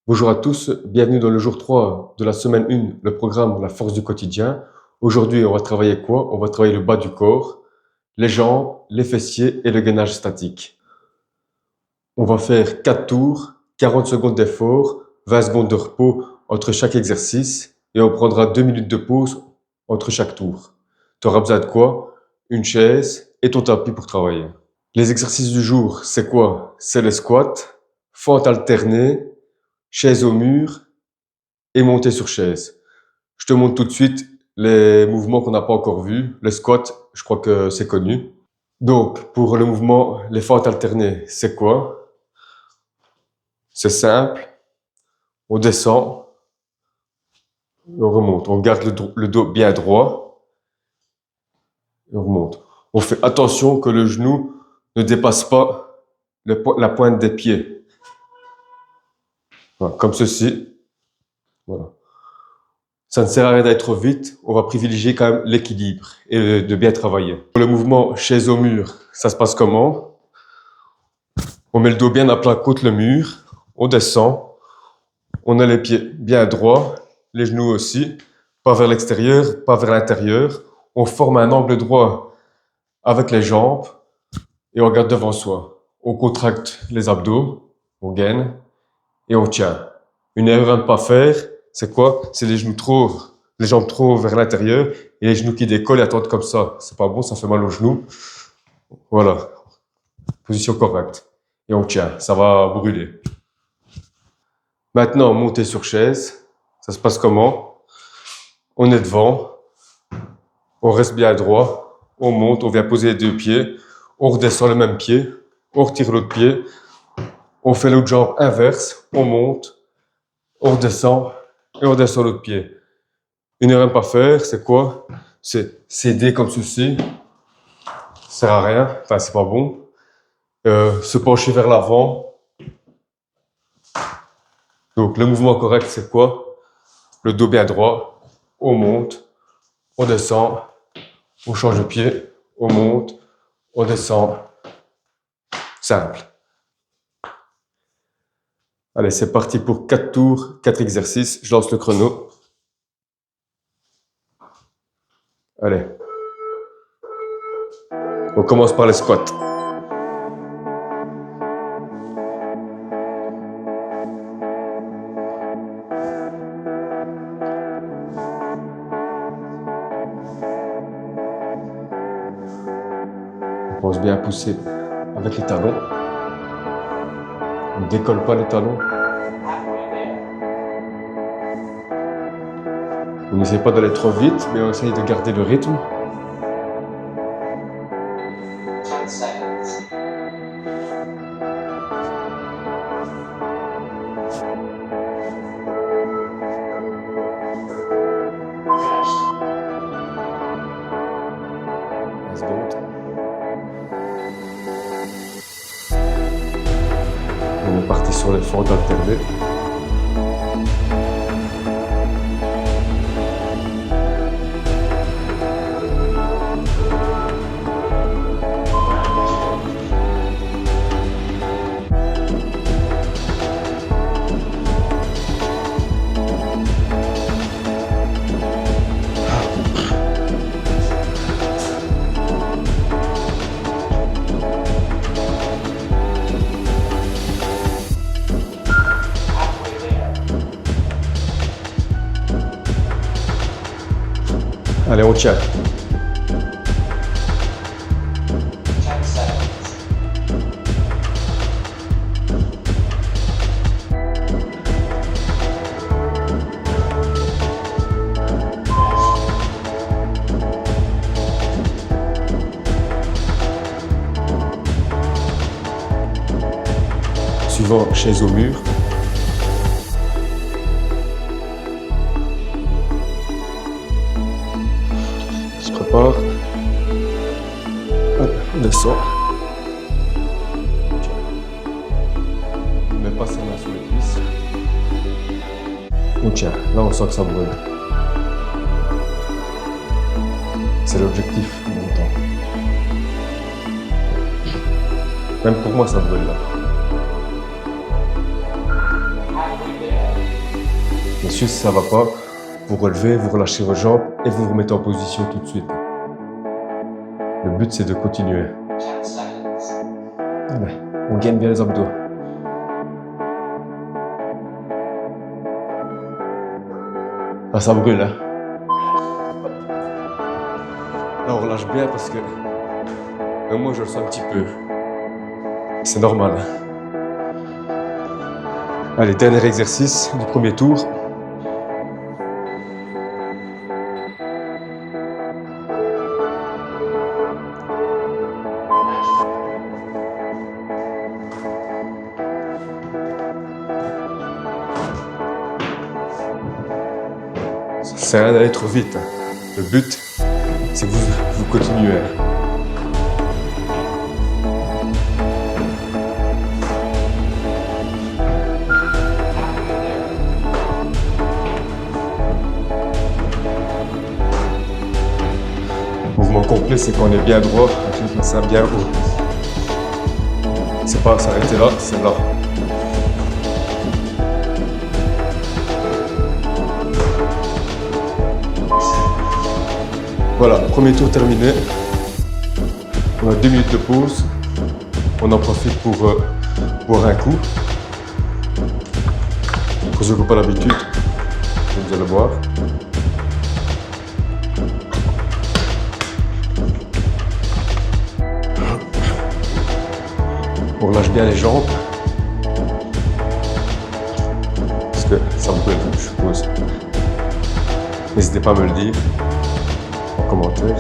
Bonjour à tous, bienvenue dans le jour 3 de la semaine 1, le programme La force du quotidien. Aujourd'hui, on va travailler quoi? On va travailler le bas du corps, les jambes, les fessiers et le gainage statique. On va faire 4 tours, 40 secondes d'effort, 20 secondes de repos entre chaque exercice et on prendra 2 minutes de pause entre chaque tour. Tu auras besoin de quoi? Une chaise et ton tapis pour travailler. Les exercices du jour, c'est quoi? C'est les squats, fente alternée, chaise au mur et monter sur chaise. Je te montre tout de suite les mouvements qu'on n'a pas encore vus. Le squat, je crois que c'est connu. Donc, pour le mouvement, les fentes alternées, c'est quoi? C'est simple. On descend, on remonte. On garde le dos bien droit et on remonte. On fait attention que le genou ne dépasse pas la pointe des pieds. Voilà, comme ceci. Voilà. Ça ne sert à rien d'aller trop vite, on va privilégier quand même l'équilibre et de bien travailler. Pour le mouvement chaise au mur, ça se passe comment? On met le dos bien à plat contre le mur, on descend, on a les pieds bien droits, les genoux aussi, pas vers l'extérieur, pas vers l'intérieur. On forme un angle droit avec les jambes et on regarde devant soi. On contracte les abdos, on gaine et on tient. Une erreur à ne pas faire, c'est quoi? C'est les jambes trop vers l'intérieur et les genoux qui décollent et attendent comme ça. C'est pas bon, ça fait mal aux genoux. Voilà. Position correcte. Et on tient. Ça va brûler. Maintenant, monter sur chaise. Ça se passe comment? On est devant. On reste bien droit. On monte. On vient poser les deux pieds. On redescend le même pied. On retire l'autre pied. On fait l'autre jambe inverse. On monte. On redescend. Et on redescend l'autre pied. Une erreur à ne pas faire, c'est quoi? C'est céder comme ceci. Ça sert à rien. Enfin, c'est pas bon. Se pencher vers l'avant. Donc, le mouvement correct, c'est quoi? Le dos bien droit. On monte. On descend. On change de pied. On monte. On descend. Simple. Allez, c'est parti pour 4 tours, 4 exercices. Je lance le chrono. Allez. On commence par les squats. On pense bien à pousser avec les talons. On ne décolle pas les talons. On n'essaie pas d'aller trop vite, mais on essaye de garder le rythme. On est parti sur les fentes alternées. Allez, on tient. Suivant, chaise au mur. Prépare. On descend. On met pas sa main sur les cuisses. On tient. Là, on sent que ça brûle. C'est l'objectif en même temps. Même pour moi, ça brûle là. Ensuite, si ça va pas, vous relevez, vous relâchez vos jambes et vous vous remettez en position tout de suite. Le but, c'est de continuer. Allez, on gaine bien les abdos. Ah, ça brûle, hein. Là, on relâche bien parce que même moi, je le sens un petit peu. C'est normal. Allez, dernier exercice du premier tour. Ça sert à rien d'aller trop vite. Le but, c'est que vous continuez. Mouvement complet, c'est qu'on est bien droit, on fait ça bien haut. C'est pas s'arrêter là, c'est là. Voilà, premier tour terminé. On a 2 minutes de pause. On en profite pour boire un coup. Pour ceux qui n'ont pas l'habitude, vous allez boire. On relâche bien les jambes. Parce que ça brûle, je suppose. N'hésitez pas à me le dire en commentaire.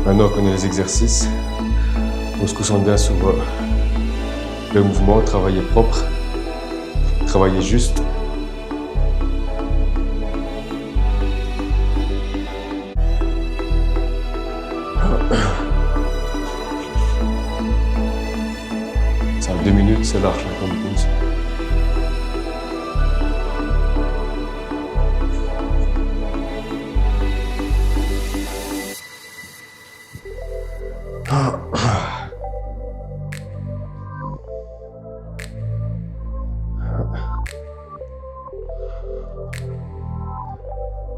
Maintenant qu'on connaît les exercices, on se concentre bien sur le mouvement, travailler propre, travailler juste. Ça, 2 minutes, c'est large comme pause.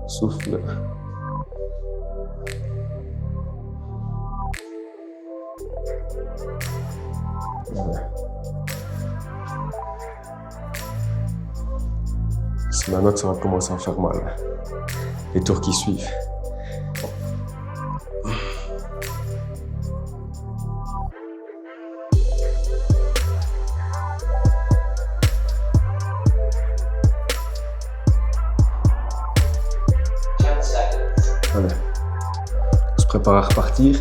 Souffle. Voilà. C'est maintenant que ça va commencer à faire mal. Les tours qui suivent. Allez. On se prépare à repartir.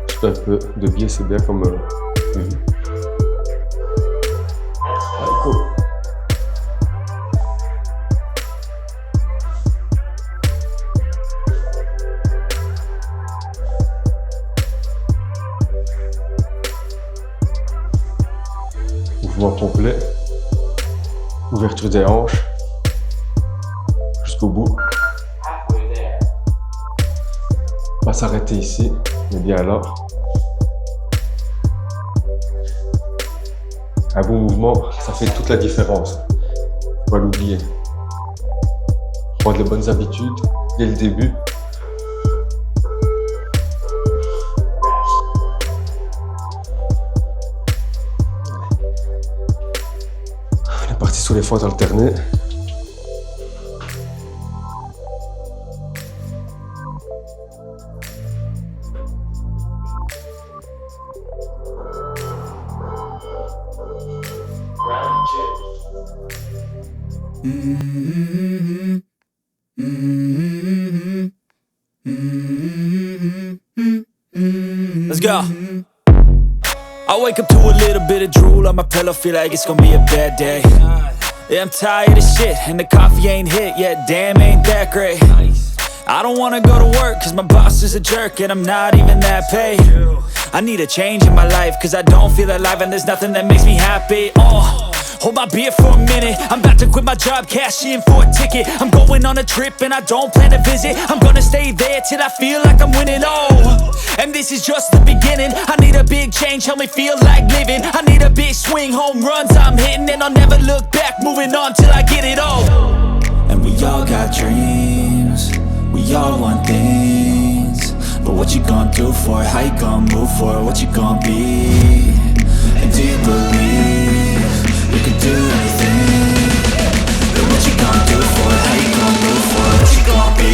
Je fais un peu de biais, c'est bien comme vu. Allez, cool. Mouvement complet. Ouverture des hanches. Jusqu'au bout. Pas s'arrêter ici, mais bien là. Un bon mouvement, ça fait toute la différence. Faut pas l'oublier. Prendre les bonnes habitudes dès le début. On est parti sur les fentes alternées. Let's go. I wake up to a little bit of drool on my pillow, feel like it's gonna be a bad day. Yeah, I'm tired of shit, and the coffee ain't hit yet, damn, ain't that great. I don't wanna go to work, cause my boss is a jerk, and I'm not even that paid. I need a change in my life, cause I don't feel alive, and there's nothing that makes me happy. Hold my beer for a minute. I'm about to quit my job, cash in for a ticket. I'm going on a trip and I don't plan to visit. I'm gonna stay there till I feel like I'm winning. Oh, and this is just the beginning. I need a big change, help me feel like living. I need a big swing, home runs I'm hitting, and I'll never look back, moving on till I get it all. And we all got dreams, we all want things, but what you gonna do for it? How you gonna move for it? What you gonna be? And do you believe you can do anything? But what you gonna do for it? How you gonna move for it? What you gonna be?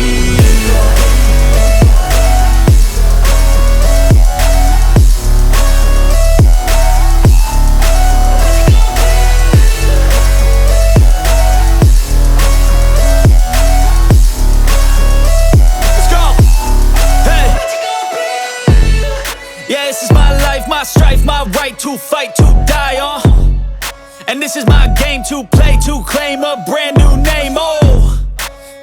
My strife, my right to fight, to die on. And this is my game to play, to claim a brand new name, oh.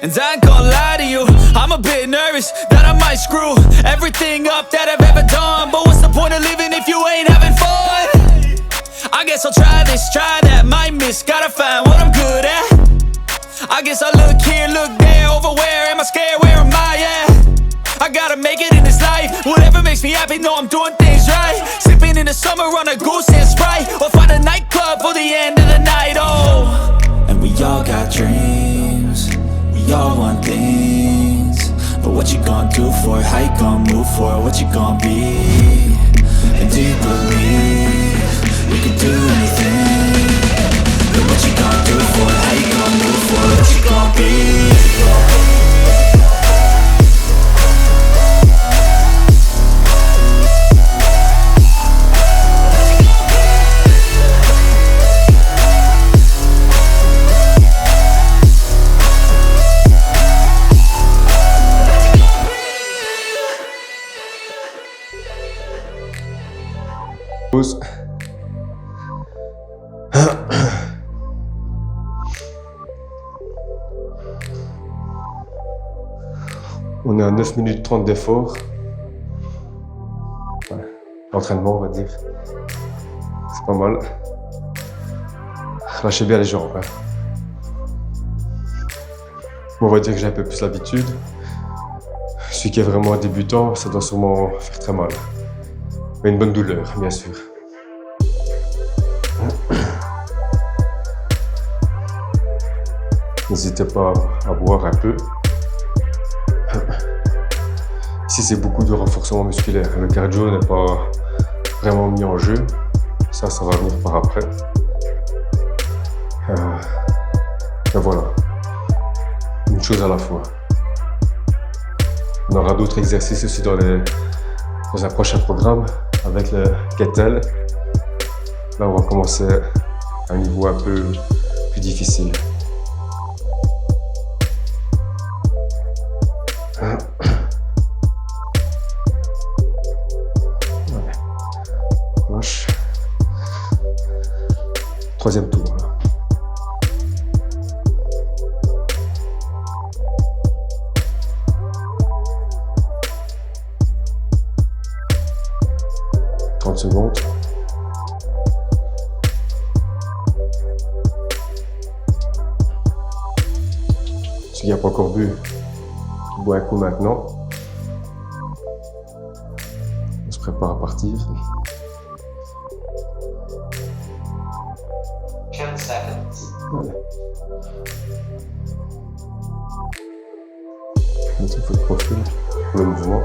And I ain't gonna lie to you, I'm a bit nervous that I might screw everything up that I've ever done. But what's the point of living if you ain't having fun? I guess I'll try this, try that, might miss, gotta find what I'm good at. I guess I look here, look there, over where am I scared, where am I at? I gotta make it in this life. Whatever makes me happy, know I'm doing things right. Sipping in the summer on a goose and Sprite, or find a nightclub for the end of the night, oh. And we all got dreams, we all want things, but what you gonna do for it? How you gonna move for it? What you gonna be? And do you believe you can do anything? But what you gonna do for it? How you gonna move for it? What you gonna be? On est à 9 minutes 30 d'effort. Ouais. L'entraînement, on va dire. C'est pas mal. Lâchez bien les jambes. Hein. On va dire que j'ai un peu plus l'habitude. Celui qui est vraiment un débutant, ça doit sûrement faire très mal. Mais une bonne douleur, bien sûr. N'hésitez pas à boire un peu. Ici, c'est beaucoup de renforcement musculaire. Le cardio n'est pas vraiment mis en jeu. Ça va venir par après. Et voilà. Une chose à la fois. On aura d'autres exercices aussi dans un prochain programme avec le kettle. Là, on va commencer à un niveau un peu plus difficile. Lâche. Troisième tour. Là. Secondes. Celui qui n'a pas encore bu, qui boit un coup maintenant. On se prépare à partir. 10 seconds. Voilà. Il faut le profil pour le mouvement.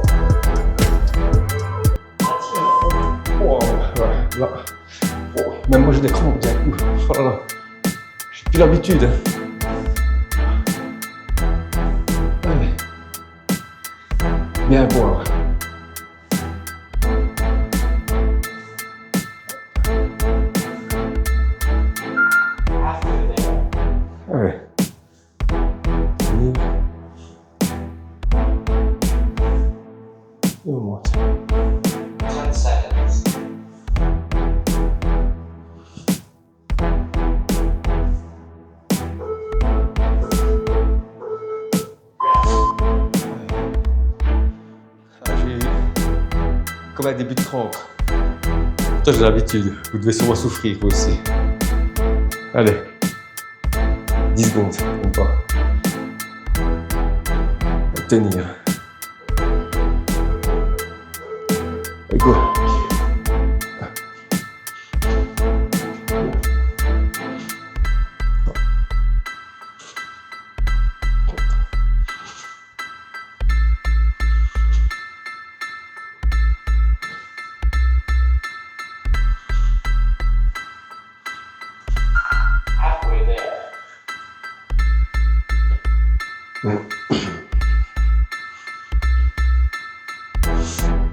Là. Oh, même moi j'ai des crampes d'un coup. Oh là là. J'ai plus l'habitude. Allez. Bien boire. Allez. Et on monte. 10 seconds. Comme un début de crampe. Toi, j'ai l'habitude. Vous devez sûrement souffrir vous aussi. Allez. 10 secondes, même pas. Tenir. Allez, go. Halfway there. 10 seconds.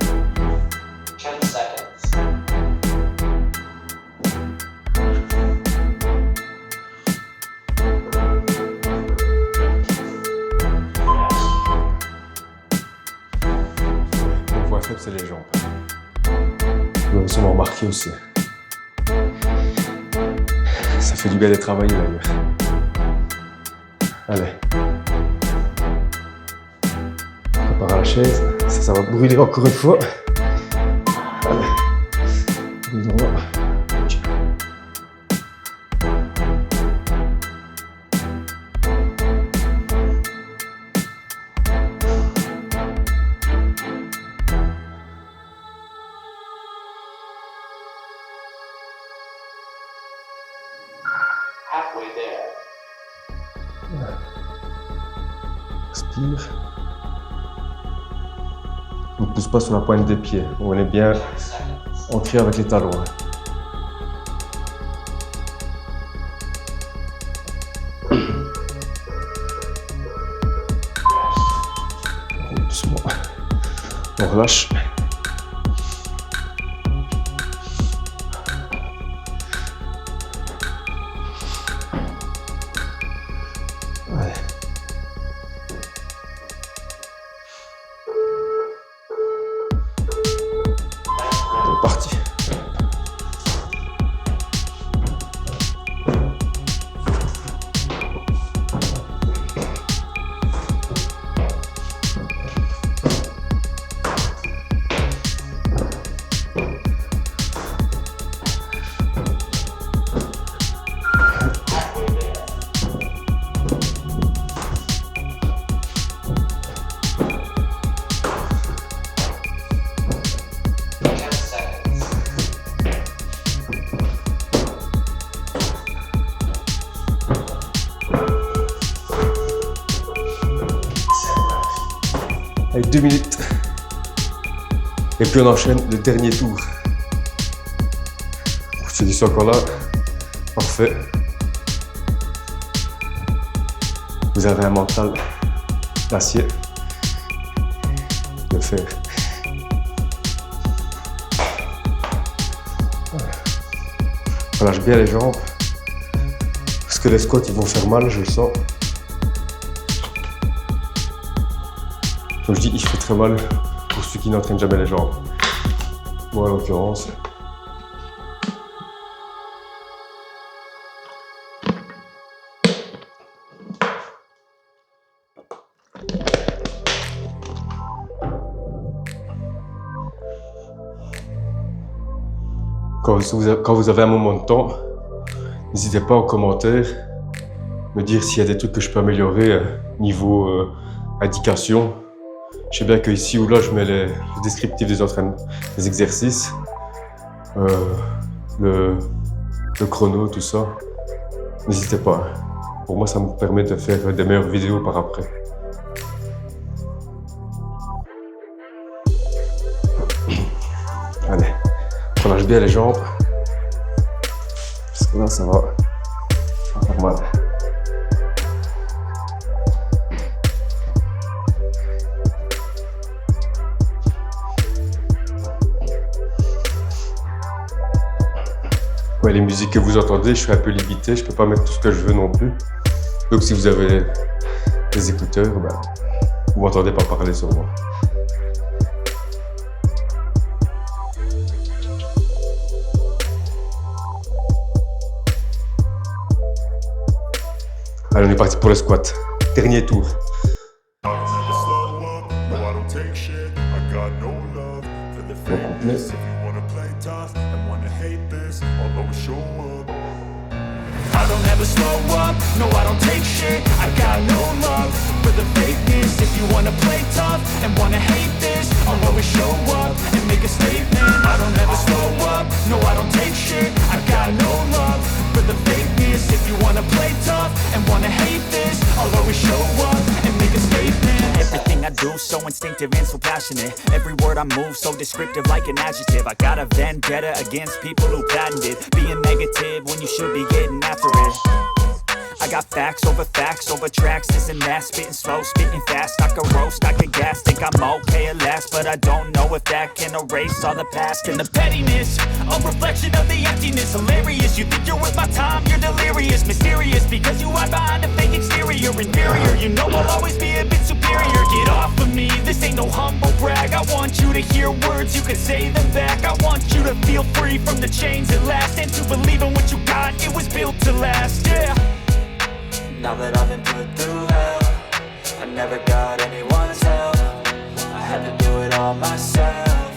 Mon point faible, c'est les jambes. Vous l'avez sûrement remarqué aussi. Ça fait du bien de travailler d'ailleurs. Allez. On part à la chaise. Ça va brûler encore une fois. Allez. Nous allons là. Halfway there. Respire. On ne pousse pas sur la pointe des pieds. On est bien 10 seconds. ancré avec les talons. Doucement. On relâche. Ouais. C'est parti. Allez, 2 minutes. Et puis on enchaîne le dernier tour. Ceux qui sont encore là, parfait. Vous avez un mental d'acier. De fer. On lâche bien les jambes. Parce que les squats ils vont faire mal, je le sens. Comme je dis, il fait très mal pour ceux qui n'entraînent jamais les jambes. Moi en l'occurrence. Quand vous avez un moment de temps, n'hésitez pas en commentaire me dire s'il y a des trucs que je peux améliorer niveau indication. Je sais bien que ici ou là je mets le descriptif des entraînements, des exercices, le chrono, tout ça. N'hésitez pas. Pour moi, ça me permet de faire des meilleures vidéos par après. Allez, on lâche bien les jambes. Parce que là, ça va faire mal. Ouais, les musiques que vous entendez, je suis un peu limité, je peux pas mettre tout ce que je veux non plus. Donc si vous avez des écouteurs, ben, vous m'entendez pas parler sur moi. Allez, on est parti pour le squat. Dernier tour. No, I don't take shit. I got no love for the complet. famous. If you wanna play tough and wanna hate this, I'll always show up. I don't ever slow up, no I don't take shit. I got no love for the fakeness. If you wanna play tough and wanna hate this, I'll always show up and make a statement. I don't ever slow up, no I don't take shit. I got no love for the fakeness. If you wanna play tough and wanna hate this, I'll always show up and make a statement. Everything I do so instinctive and so passionate. Every word I move so descriptive like an adjective. I got a vendetta against people who patented being negative when you should be getting after it. I got facts over tracks, this and that. Spitting slow, spitting fast. I could roast, I could gas. Think I'm okay at last, but I don't know if that can erase all the past. And the pettiness, a reflection of the emptiness. Hilarious, you think you're worth my time, you're delirious. Mysterious, because you hide behind a fake exterior. Inferior, you know I'll always be a bit superior. Get off of me, this ain't no humble brag. I want you to hear words, you can say them back. I want you to feel free from the chains at last, and to believe in what you got, it was built to last, yeah. Now that I've been put through hell, I never got anyone's help. I had to do it all myself.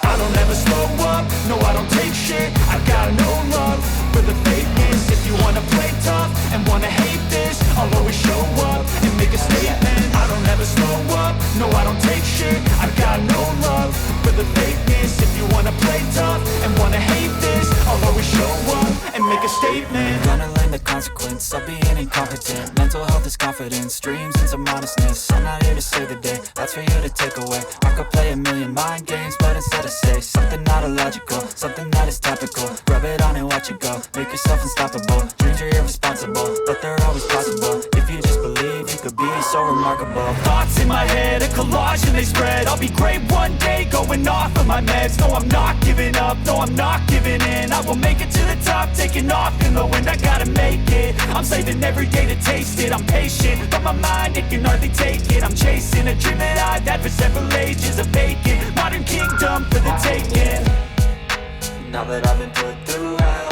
I don't ever slow up, no I don't take shit. I got no love for the fakeness. If you wanna play tough and wanna hate this, I'll always show up and make a statement. I don't ever slow up, no I don't take shit. I got no love for the fakeness. If you wanna play tough and wanna hate this, I'll always show up and make a statement. Gonna learn the consequence of being incompetent. Mental health is confidence, dreams and some honestness. I'm not here to save the day, that's for you to take away. I could play a million mind games, but instead I say something not illogical, something that is topical. Rub it on and watch it go, make yourself unstoppable. Dreams are irresponsible, but they're always possible. If you just believe, you could be so remarkable. Thoughts in my head, a collage and they spread. I'll be great one day, going off of my meds. No, I'm not giving up, no, I'm not giving in. I will make it to the top, taking off in the wind. I gotta make it, I'm saving every day to taste it. I'm patient, but my mind, it can hardly take it. I'm chasing a dream that I've had for several ages. A vacant, modern kingdom for the taking. Now that I've been put through hell,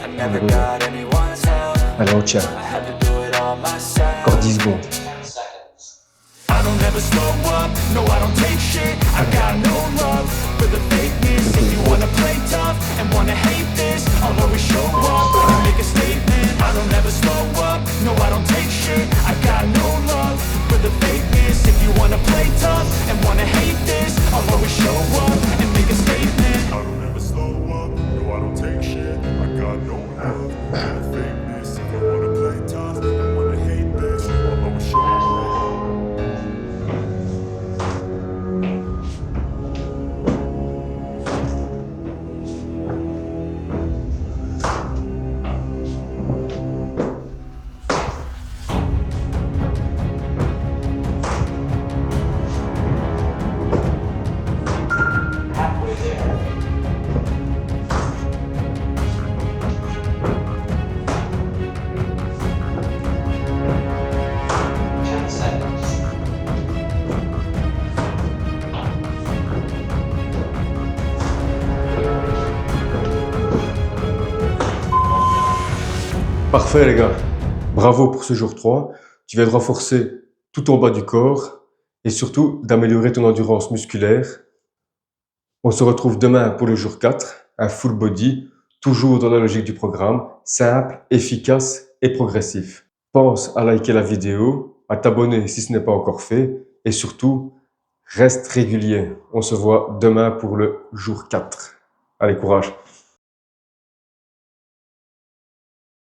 I never got anyone's help. Allez, on tient. I had to do it all myself. Encore 10 secondes. 10 seconds. I don't ever slow up, no I don't take shit. I got no love for the fakeness. If you wanna play tough and wanna hate this, I'll always show up and make a statement. I don't ever slow up, no I don't take shit. I got no love for the fakeness. If you wanna play tough and wanna hate this, I'll always show up and make a statement. I don't ever slow up, no I don't take shit. I got no love for the fakeness. If you wanna play tough and wanna hate this, I'll always show up. Halfway there. 10 seconds. Parfait les gars, bravo pour ce jour 3. Tu viens de renforcer tout ton bas du corps et surtout d'améliorer ton endurance musculaire. On se retrouve demain pour le jour 4, un full body, toujours dans la logique du programme, simple, efficace et progressif. Pense à liker la vidéo, à t'abonner si ce n'est pas encore fait et surtout, reste régulier. On se voit demain pour le jour 4. Allez, courage!